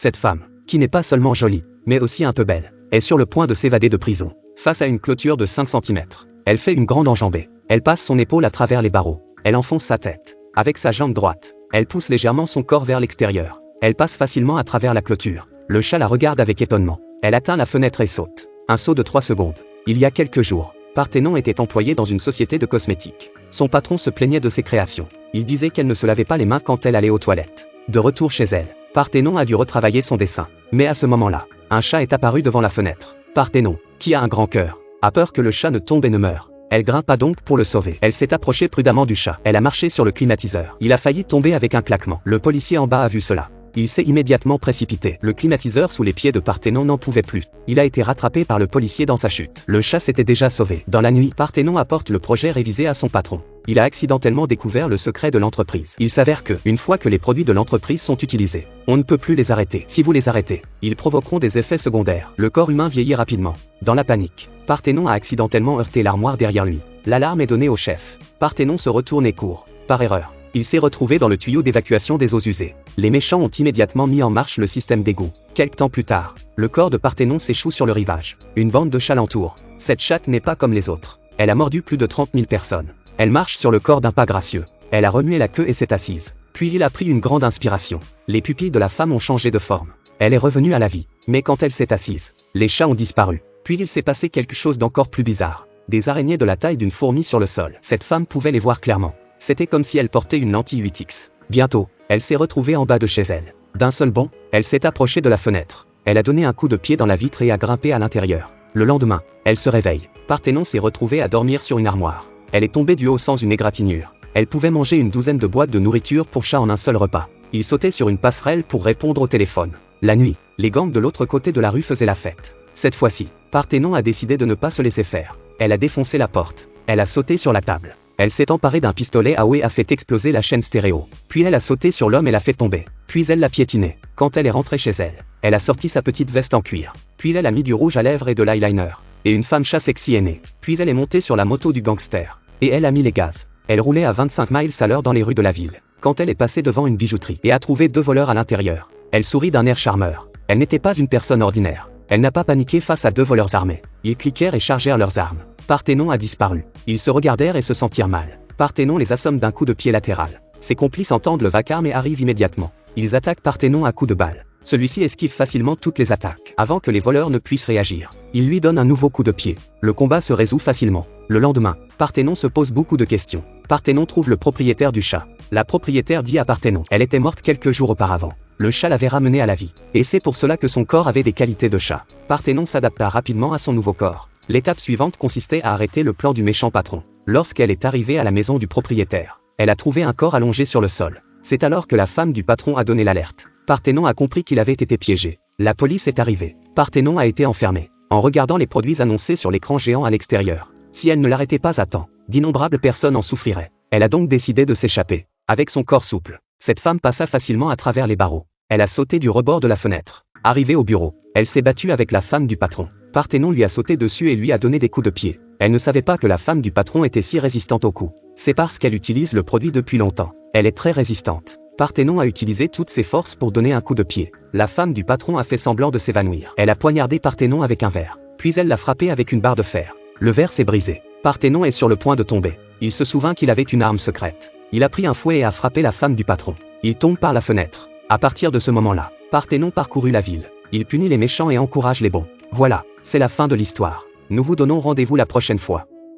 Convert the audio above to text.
Cette femme, qui n'est pas seulement jolie, mais aussi un peu belle, est sur le point de s'évader de prison. Face à une clôture de 5 cm, elle fait une grande enjambée. Elle passe son épaule à travers les barreaux. Elle enfonce sa tête. Avec sa jambe droite, elle pousse légèrement son corps vers l'extérieur. Elle passe facilement à travers la clôture. Le chat la regarde avec étonnement. Elle atteint la fenêtre et saute. Un saut de 3 secondes. Il y a quelques jours, Parthénon était employé dans une société de cosmétiques. Son patron se plaignait de ses créations. Il disait qu'elle ne se lavait pas les mains quand elle allait aux toilettes. De retour chez elle, Parthénon a dû retravailler son dessin. Mais à ce moment-là, un chat est apparu devant la fenêtre. Parthénon, qui a un grand cœur, a peur que le chat ne tombe et ne meure. Elle grimpa donc pour le sauver. Elle s'est approchée prudemment du chat. Elle a marché sur le climatiseur. Il a failli tomber avec un claquement. Le policier en bas a vu cela. Il s'est immédiatement précipité. Le climatiseur sous les pieds de Parthénon n'en pouvait plus. Il a été rattrapé par le policier dans sa chute. Le chat s'était déjà sauvé. Dans la nuit, Parthénon apporte le projet révisé à son patron. Il a accidentellement découvert le secret de l'entreprise. Il s'avère que, une fois que les produits de l'entreprise sont utilisés, on ne peut plus les arrêter. Si vous les arrêtez, ils provoqueront des effets secondaires. Le corps humain vieillit rapidement. Dans la panique, Parthénon a accidentellement heurté l'armoire derrière lui. L'alarme est donnée au chef. Parthénon se retourne et court. Par erreur, il s'est retrouvé dans le tuyau d'évacuation des eaux usées. Les méchants ont immédiatement mis en marche le système d'égout. Quelque temps plus tard, le corps de Parthénon s'échoue sur le rivage. Une bande de chats l'entoure. Cette chatte n'est pas comme les autres. Elle a mordu plus de 30 000 personnes. Elle marche sur le corps d'un pas gracieux. Elle a remué la queue et s'est assise. Puis il a pris une grande inspiration. Les pupilles de la femme ont changé de forme. Elle est revenue à la vie. Mais quand elle s'est assise, les chats ont disparu. Puis il s'est passé quelque chose d'encore plus bizarre. Des araignées de la taille d'une fourmi sur le sol. Cette femme pouvait les voir clairement. C'était comme si elle portait une lentille 8X. Bientôt, elle s'est retrouvée en bas de chez elle. D'un seul bond, elle s'est approchée de la fenêtre. Elle a donné un coup de pied dans la vitre et a grimpé à l'intérieur. Le lendemain, elle se réveille. Parthénon s'est retrouvée à dormir sur une armoire. Elle est tombée du haut sans une égratignure. Elle pouvait manger une douzaine de boîtes de nourriture pour chat en un seul repas. Il sautait sur une passerelle pour répondre au téléphone. La nuit, les gangs de l'autre côté de la rue faisaient la fête. Cette fois-ci, Parthénon a décidé de ne pas se laisser faire. Elle a défoncé la porte. Elle a sauté sur la table. Elle s'est emparée d'un pistolet à eau et a fait exploser la chaîne stéréo. Puis elle a sauté sur l'homme et l'a fait tomber. Puis elle l'a piétiné. Quand elle est rentrée chez elle, elle a sorti sa petite veste en cuir. Puis elle a mis du rouge à lèvres et de l'eyeliner. Et une femme chat sexy est née. Puis elle est montée sur la moto du gangster. Et elle a mis les gaz. Elle roulait à 25 miles à l'heure dans les rues de la ville. Quand elle est passée devant une bijouterie et a trouvé 2 voleurs à l'intérieur, elle sourit d'un air charmeur. Elle n'était pas une personne ordinaire. Elle n'a pas paniqué face à 2 voleurs armés. Ils cliquèrent et chargèrent leurs armes. Parthénon a disparu. Ils se regardèrent et se sentirent mal. Parthénon les assomme d'un coup de pied latéral. Ses complices entendent le vacarme et arrivent immédiatement. Ils attaquent Parthénon à coups de balle. Celui-ci esquive facilement toutes les attaques. Avant que les voleurs ne puissent réagir, il lui donne un nouveau coup de pied. Le combat se résout facilement. Le lendemain, Parthénon se pose beaucoup de questions. Parthénon trouve le propriétaire du chat. La propriétaire dit à Parthénon, elle était morte quelques jours auparavant. Le chat l'avait ramenée à la vie. Et c'est pour cela que son corps avait des qualités de chat. Parthénon s'adapta rapidement à son nouveau corps. L'étape suivante consistait à arrêter le plan du méchant patron. Lorsqu'elle est arrivée à la maison du propriétaire, elle a trouvé un corps allongé sur le sol. C'est alors que la femme du patron a donné l'alerte. Parthénon a compris qu'il avait été piégé. La police est arrivée. Parthénon a été enfermé. En regardant les produits annoncés sur l'écran géant à l'extérieur, si elle ne l'arrêtait pas à temps, d'innombrables personnes en souffriraient. Elle a donc décidé de s'échapper. Avec son corps souple, cette femme passa facilement à travers les barreaux. Elle a sauté du rebord de la fenêtre. Arrivée au bureau, elle s'est battue avec la femme du patron. Parthénon lui a sauté dessus et lui a donné des coups de pied. Elle ne savait pas que la femme du patron était si résistante aux coups. C'est parce qu'elle utilise le produit depuis longtemps. Elle est très résistante. Parthénon a utilisé toutes ses forces pour donner un coup de pied. La femme du patron a fait semblant de s'évanouir. Elle a poignardé Parthénon avec un verre. Puis elle l'a frappé avec une barre de fer. Le verre s'est brisé. Parthénon est sur le point de tomber. Il se souvint qu'il avait une arme secrète. Il a pris un fouet et a frappé la femme du patron. Il tombe par la fenêtre. À partir de ce moment-là, Parthénon parcourut la ville. Il punit les méchants et encourage les bons. Voilà, c'est la fin de l'histoire. Nous vous donnons rendez-vous la prochaine fois.